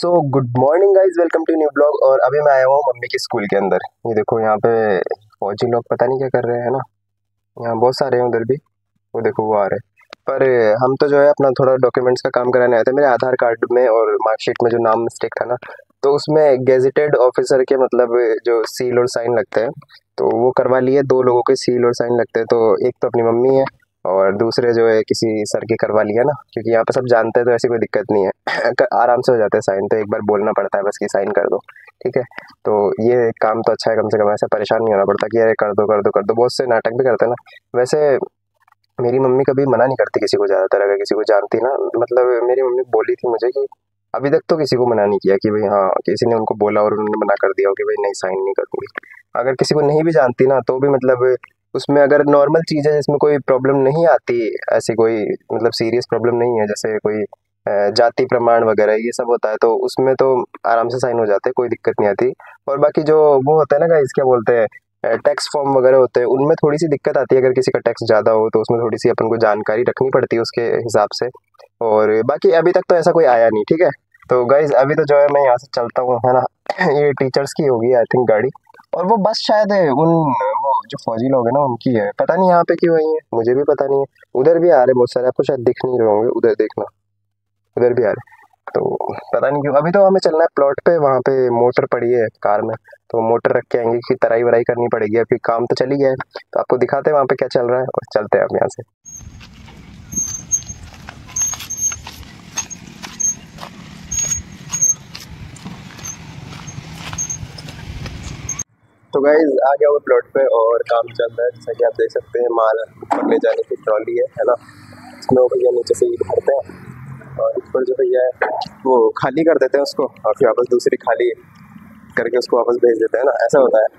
Good morning guys, welcome to new blog. और अभी मैं आया हूँ मम्मी के स्कूल के अंदर। ये देखो यहाँ पे फौजी लोग पता नहीं क्या कर रहे हैं ना। यहाँ बहुत सारे हैं उधर भी। वो देखो वो आ रहे हैं। पर हम तो जो है अपना थोड़ा डॉक्यूमेंट्स का काम कराने आए थे। मेरे आधार कार्ड में और मार्कशीट में जो नाम मिस्टेक था ना, तो उसमें गेजेटेड ऑफिसर के मतलब जो सील और साइन लगते हैं, तो वो करवा लिए। दो लोगों के सील और साइन लगते हैं, तो एक तो अपनी मम्मी है और दूसरे जो है किसी सर के करवा लिया ना, क्योंकि यहाँ पे सब जानते हैं तो ऐसी कोई दिक्कत नहीं है। आराम से हो जाता है साइन, तो एक बार बोलना पड़ता है बस कि साइन कर दो, ठीक है। तो ये काम तो अच्छा है, कम से कम ऐसा परेशान नहीं होना पड़ता कि अरे कर दो कर दो कर दो। बहुत से नाटक भी करते हैं ना। वैसे मेरी मम्मी कभी मना नहीं करती किसी को, ज़्यादातर अगर किसी को जानती ना, मतलब मेरी मम्मी बोली थी मुझे कि अभी तक तो किसी को मना नहीं किया कि भाई हाँ किसी ने उनको बोला और उन्होंने मना कर दिया हो कि भाई नहीं साइन नहीं करूँगी। अगर किसी को नहीं भी जानती ना तो भी मतलब उसमें अगर नॉर्मल चीज़ है जिसमें कोई प्रॉब्लम नहीं आती, ऐसी कोई मतलब सीरियस प्रॉब्लम नहीं है, जैसे कोई जाति प्रमाण वगैरह ये सब होता है, तो उसमें तो आराम से साइन हो जाते हैं, कोई दिक्कत नहीं आती। और बाकी जो वो होता है ना गाइस, क्या बोलते हैं, टैक्स फॉर्म वगैरह होते हैं, उनमें थोड़ी सी दिक्कत आती है। अगर किसी का टैक्स ज़्यादा हो तो उसमें थोड़ी सी अपन को जानकारी रखनी पड़ती है उसके हिसाब से। और बाकी अभी तक तो ऐसा कोई आया नहीं, ठीक है। तो गाइज अभी तो जो है मैं यहाँ से चलता हूँ, है ना। ये टीचर्स की होगी आई थिंक गाड़ी। और वो बस शायद है उन वो जो फौजी लोग हैं ना उनकी है, पता नहीं यहाँ पे क्यों आई है, मुझे भी पता नहीं है। उधर भी आ रहे बहुत सारे, आपको शायद दिख नहीं रहे होंगे, उधर देखना, उधर भी आ रहे। तो पता नहीं क्यों। अभी तो हमें चलना है प्लॉट पे, वहाँ पे मोटर पड़ी है कार में, तो मोटर रख के आएंगे कि तराई वराई करनी पड़ेगी। अभी काम तो चली गया है, तो आपको दिखाते हैं वहाँ पे क्या चल रहा है और चलते हैं अब यहाँ से। तो गाइज आ गया वो प्लॉट पे और काम चल रहा है। जैसा कि आप देख सकते हैं, माल ऊपर ले जाने की ट्रॉली है ना। इसमें वो भैया नीचे से ईट भरते हैं और ऊपर जो भैया है वो खाली कर देते हैं उसको, और फिर वापस दूसरी खाली करके उसको वापस भेज देते हैं ना, ऐसा होता है।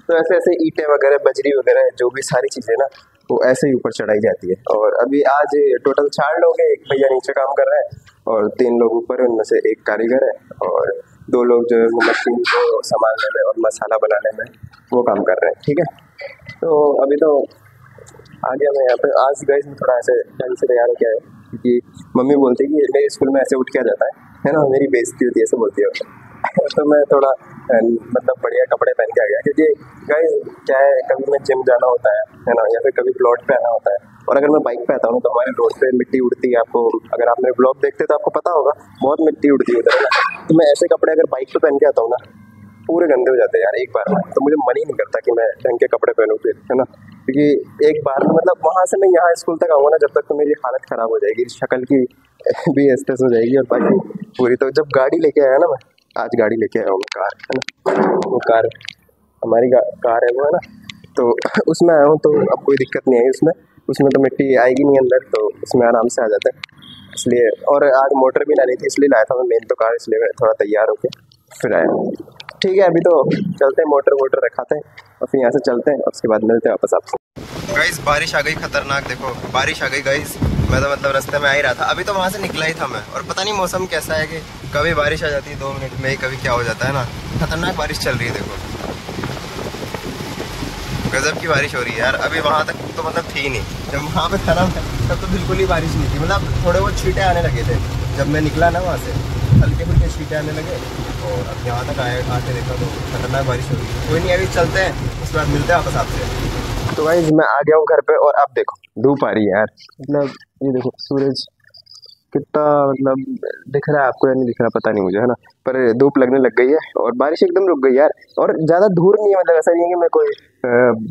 तो ऐसे ऐसे ईंटें वगैरह बजरी वगैरह जो भी सारी चीज़ें ना, वो ऐसे ही ऊपर चढ़ाई जाती है। और अभी आज टोटल 4 लोग हैं, एक भैया नीचे काम कर रहे हैं और 3 लोग ऊपर हैं, उनमें से एक कारीगर है और 2 लोग जो है वो मशीन को संभालने में और मसाला बनाने में वो काम कर रहे हैं, ठीक है। तो अभी तो आ गया मैं यहाँ पे। आज गाइस मैं थोड़ा ऐसे ढंग से तैयार हो गया है, क्योंकि मम्मी बोलती है कि मेरे स्कूल में ऐसे उठ किया जाता है ना, मेरी बेइज्जती होती है ऐसे बोलती है। तो मैं थोड़ा मतलब बढ़िया कपड़े पहन के आ गया, क्योंकि गाइस क्या है, कभी मैं जिम जाना होता है ना, या फिर कभी प्लॉट पे आना होता है। और अगर मैं बाइक पे आता हूँ तो हमारे रोड पे मिट्टी उड़ती है। आपको अगर आपने ब्लॉग देखते तो आपको पता होगा, बहुत मिट्टी उड़ती है उधर ना। तो मैं ऐसे कपड़े अगर बाइक पे पहन के आता हूँ ना, पूरे गंदे हो जाते हैं यार एक बार में। तो मुझे मन ही नहीं करता कि मैं ढंग के कपड़े पहनूं फिर, है ना। क्योंकि एक बार में मतलब वहाँ से मैं यहाँ स्कूल तक आऊँगा ना, जब तक तो मेरी हालत ख़राब हो जाएगी, शक्ल की भी एस्टेस हो जाएगी और बाकी पूरी। तो जब गाड़ी लेके आया ना मैं, आज गाड़ी लेके आया हूँ मैं, कार है ना, वो कार हमारी कार है वो, है ना। तो उसमें आया हूँ तो अब कोई दिक्कत नहीं आई उसमें। उसमें तो मिट्टी आएगी नहीं अंदर, तो उसमें आराम से आ जाता है इसलिए। और आज मोटर भी लानी थी इसलिए लाया था मैं मेन तो कार, इसलिए मैं थोड़ा तैयार होके फिर आया। ठीक है, अभी तो चलते हैं, मोटर वोटर रखाते हैं और फिर यहाँ से चलते हैं, उसके बाद मिलते हैं वापस आपसे। गाइस बारिश आ गई खतरनाक, देखो बारिश आ गई गाइस। मैं तो मतलब रास्ते में आ ही रहा था, अभी तो वहाँ से निकला ही था मैं। और पता नहीं मौसम कैसा है कि कभी बारिश आ जाती है 2 मिनट में ही, कभी क्या हो जाता है ना। खतरनाक बारिश चल रही है, देखो गजब की बारिश हो रही है यार। अभी वहाँ तक तो मतलब थी नहीं, जब वहाँ पे था ना तब तो बिल्कुल ही बारिश नहीं थी। मतलब थोड़े बहुत छींटे आने लगे थे जब मैं निकला ना वहाँ से, हल्के फुल्के छींटे आने लगे। और अब यहाँ तक आके देखा तो खतरनाक बारिश हो रही है। कोई नहीं, अभी चलते हैं, उसके बाद मिलते हैं वापस आपसे। तो भाई मैं आ गया हूँ घर पे और अब देखो धूप आ रही है यार। मतलब ये देखो सूरज कितना मतलब दिख रहा है आपको या नहीं दिख रहा पता नहीं मुझे, है ना। पर धूप लगने लग गई है और बारिश एकदम रुक गई यार। और ज़्यादा दूर नहीं है, मतलब ऐसा नहीं है कि मैं कोई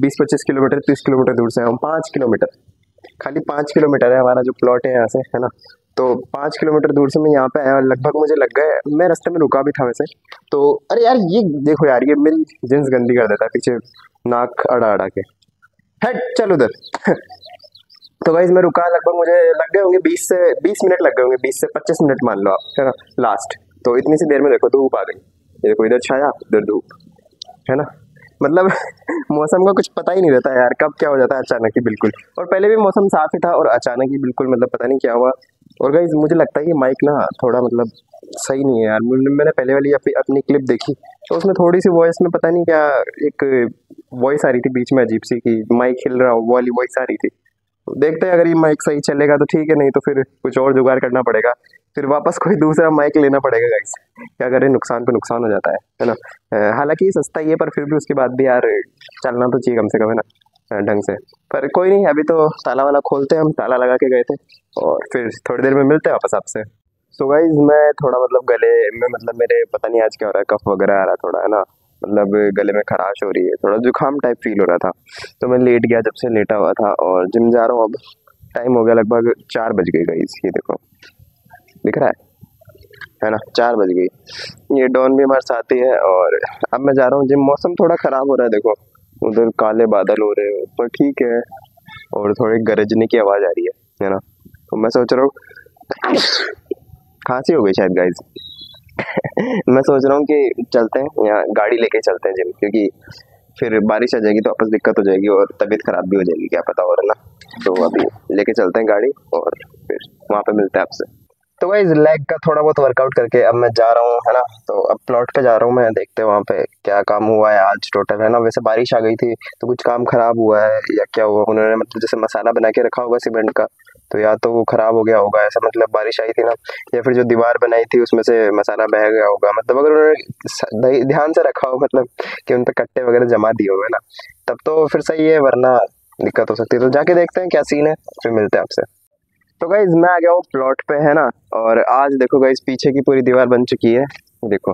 20-25 किलोमीटर 30 किलोमीटर दूर से आया हूँ। 5 किलोमीटर, खाली 5 किलोमीटर है हमारा जो प्लॉट है यहाँ से, है ना। तो 5 किलोमीटर दूर से मैं यहाँ पे आया, लगभग मुझे लग गए, मैं रास्ते में रुका भी था वैसे। तो अरे यार ये देखो यार, ये मेरी जींस गंदी कर देता है पीछे नाक अड़ा अड़ा के। हट चल उधर। तो गाइज मैं रुका, लगभग मुझे लग गए होंगे 20 मिनट लग गए होंगे, 20 से 25 मिनट मान लो आप, है ना, लास्ट। तो इतनी सी देर में देखो धूप आ गई, ये देखो इधर छाया उधर धूप, है ना। मतलब मौसम का कुछ पता ही नहीं रहता यार, कब क्या हो जाता है अचानक ही बिल्कुल। और पहले भी मौसम साफ ही था और अचानक ही बिल्कुल मतलब पता नहीं क्या हुआ। और गाइज मुझे लगता है कि माइक ना थोड़ा मतलब सही नहीं है यार। मैंने पहले वाली अपनी क्लिप देखी तो उसमें थोड़ी सी वॉइस में पता नहीं क्या एक वॉइस आ रही थी बीच में अजीब सी, कि माइक हिल रहा हो, वो वाली वॉइस आ रही थी। देखते हैं, अगर ये माइक सही चलेगा तो ठीक है, नहीं तो फिर कुछ और जुगाड़ करना पड़ेगा, फिर वापस कोई दूसरा माइक लेना पड़ेगा गाइस। क्या करें, नुकसान पे नुकसान हो जाता है ना। हालांकि ये सस्ता ही है, पर फिर भी उसके बाद भी यार चलना तो चाहिए कम से कम, है ना, ढंग से। पर कोई नहीं, अभी तो ताला वाला खोलते हैं, हम ताला लगा के गए थे और फिर थोड़ी देर में मिलते हैं वापस आपसे। सो गाइज मैं थोड़ा मतलब गले में, मतलब मेरे पता नहीं आज क्या हो रहा है, कफ वगैरह आ रहा है थोड़ा, है ना, मतलब गले में खराश हो रही है, थोड़ा जुकाम टाइप फील हो रहा था। तो मैं लेट गया, जब से लेटा हुआ था और जिम जा रहा हूँ अब। टाइम हो गया लगभग 4 बज गए गाइज, ये देखो दिख रहा है ना, 4 बज गई। ये डॉन भी हमारे साथ ही है और अब मैं जा रहा हूँ जिम। मौसम थोड़ा खराब हो रहा है, देखो उधर काले बादल हो रहे हो, पर ठीक है। और थोड़ी गरजने की आवाज़ आ रही है ना। तो मैं सोच रहा हूँ, खांसी हो गई शायद गाइज। मैं सोच रहा हूँ कि चलते हैं, यहाँ गाड़ी लेके चलते हैं जिम, क्योंकि फिर बारिश आ जाएगी तो वापस दिक्कत हो जाएगी और तबीयत खराब भी हो जाएगी, क्या पता, और है ना। तो अभी लेके चलते हैं गाड़ी और फिर वहाँ पे मिलते हैं आपसे। तो गाइस लेग का थोड़ा बहुत वर्कआउट करके अब मैं जा रहा हूँ, है ना। तो अब प्लॉट पे जा रहा हूँ मैं, देखते हैं वहाँ पे क्या काम हुआ है आज टोटल, है ना। वैसे बारिश आ गई थी तो कुछ काम खराब हुआ है या क्या हुआ, उन्होंने मतलब जैसे मसाला बना के रखा होगा सीमेंट का, तो या तो वो खराब हो गया होगा ऐसा, मतलब बारिश आई थी ना, या फिर जो दीवार बनाई थी उसमें से मसाला बह गया होगा, मतलब अगर उन्होंने ध्यान से रखा हो, मतलब कि उन पे कट्टे वगैरह जमा दिए हुए ना, तब तो फिर सही है, वरना दिक्कत हो सकती है। तो जाके देखते हैं क्या सीन है, फिर मिलते हैं आपसे। तो गाइज मैं आ गया हूँ प्लॉट पे, है ना। और आज देखो गाइज पीछे की पूरी दीवार बन चुकी है, देखो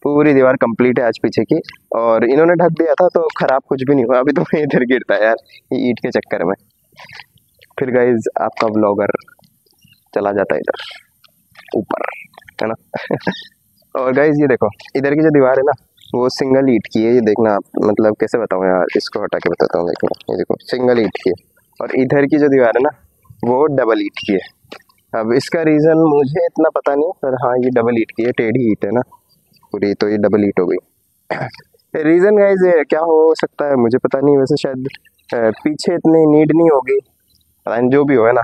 पूरी दीवार कंप्लीट है आज पीछे की। और इन्होंने ढक दिया था तो खराब कुछ भी नहीं हुआ, अभी तो मैं इधर गिरता है यार ये ईंट के चक्कर में। फिर गाइज आपका ब्लॉगर चला जाता है इधर ऊपर, है ना। और गाइज ये देखो इधर की जो दीवार है ना, वो सिंगल ईंट की है, ये देखना आप, मतलब कैसे बताऊँ यार, इसको हटा के बताता हूँ, देखना ये देखो सिंगल ईंट की है। और इधर की जो दीवार है ना, वो डबल ईंट की है। अब इसका रीज़न मुझे इतना पता नहीं, पर हाँ ये डबल ईंट की है, टेढ़ी ईंट है ना पूरी, तो ये डबल ईंट हो गई। रीज़न गाइज क्या हो सकता है मुझे पता नहीं, वैसे शायद पीछे इतनी नीड नहीं होगी, पता नहीं जो भी हो, है ना।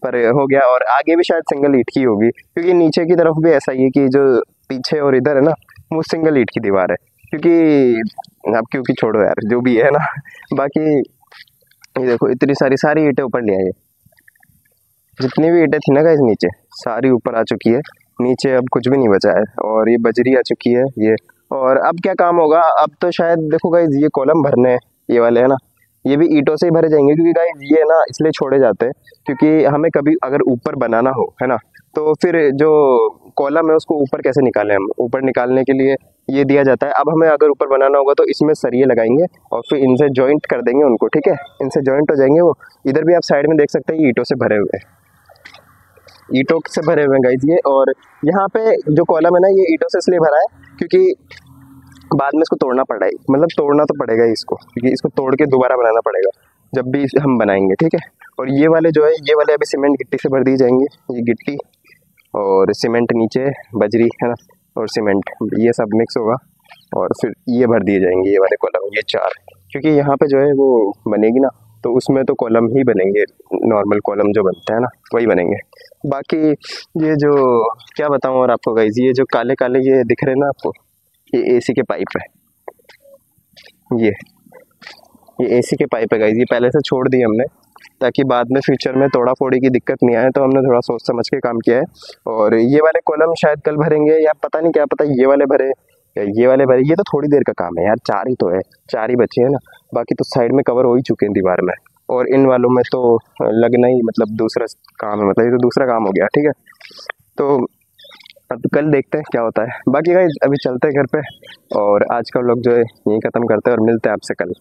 पर हो गया। और आगे भी शायद सिंगल ईंट की होगी, क्योंकि नीचे की तरफ भी ऐसा ही है कि जो पीछे और इधर है ना, वो सिंगल ईंट की दीवार है। क्योंकि अब क्योंकि छोड़ो यार, जो भी है ना। बाकी ये देखो इतनी सारी ईंटें ऊपर ले आई, जितनी भी ईंटें थी ना गाइस नीचे, सारी ऊपर आ चुकी है। नीचे अब कुछ भी नहीं बचा है, और ये बजरी आ चुकी है ये। और अब क्या काम होगा, अब तो शायद देखो गाइस ये कॉलम भरने हैं, ये वाले है ना, ये भी ईंटों से ही भरे जाएंगे, क्योंकि गाइस ये ना इसलिए छोड़े जाते हैं क्योंकि हमें कभी अगर ऊपर बनाना हो, है ना, तो फिर जो कॉलम है उसको ऊपर कैसे निकालें हम, ऊपर निकालने के लिए ये दिया जाता है। अब हमें अगर ऊपर बनाना होगा तो इसमें सरिये लगाएंगे और फिर इनसे जॉइंट कर देंगे उनको, ठीक है, इनसे जॉइंट हो जाएंगे वो। इधर भी आप साइड में देख सकते हैं ईंटों से भरे हुए हैं, ईंटों से भरे हुए हैं गाइस ये। और यहाँ पे जो कॉलम है ना, ये ईंटों से इसलिए भरा है क्योंकि बाद में इसको तोड़ना पड़ा है, मतलब तोड़ना तो पड़ेगा ही इसको, क्योंकि इसको तोड़ के दोबारा बनाना पड़ेगा जब भी हम बनाएंगे, ठीक है। और ये वाले जो है, ये वाले अभी सीमेंट गिट्टी से भर दिए जाएंगे, ये गिट्टी और सीमेंट नीचे, बजरी है ना, और सीमेंट, ये सब मिक्स होगा और फिर ये भर दिए जाएंगे ये वाले कॉलम, ये 4। क्योंकि यहाँ पे जो है वो बनेगी ना, तो उसमें तो कॉलम ही बनेंगे, नॉर्मल कॉलम जो बनते हैं ना वही बनेंगे। बाकी ये जो क्या बताऊँ और आपको गाइस, ये जो काले काले ये दिख रहे हैं ना आपको, ये एसी के पाइप है, ये एसी के पाइप है गाइस, ये पहले से छोड़ दिए हमने ताकि बाद में फ्यूचर में तोड़ा फोड़ी की दिक्कत नहीं आए, तो हमने थोड़ा सोच समझ के काम किया है। और ये वाले कॉलम शायद कल भरेंगे, या पता नहीं, क्या पता ये वाले भरे या ये वाले भरे, ये तो थोड़ी देर का काम है यार, 4 ही तो है, 4 ही बचे हैं ना, बाकी तो साइड में कवर हो ही चुके हैं दीवार में। और इन वालों में तो लगना ही मतलब दूसरा काम है, मतलब ये तो दूसरा काम हो गया, ठीक है। तो अब कल देखते हैं क्या होता है। बाकी गाइस अभी चलते हैं घर पे, और आज का व्लॉग जो है यहीं ख़त्म करते हैं और मिलते हैं आपसे कल।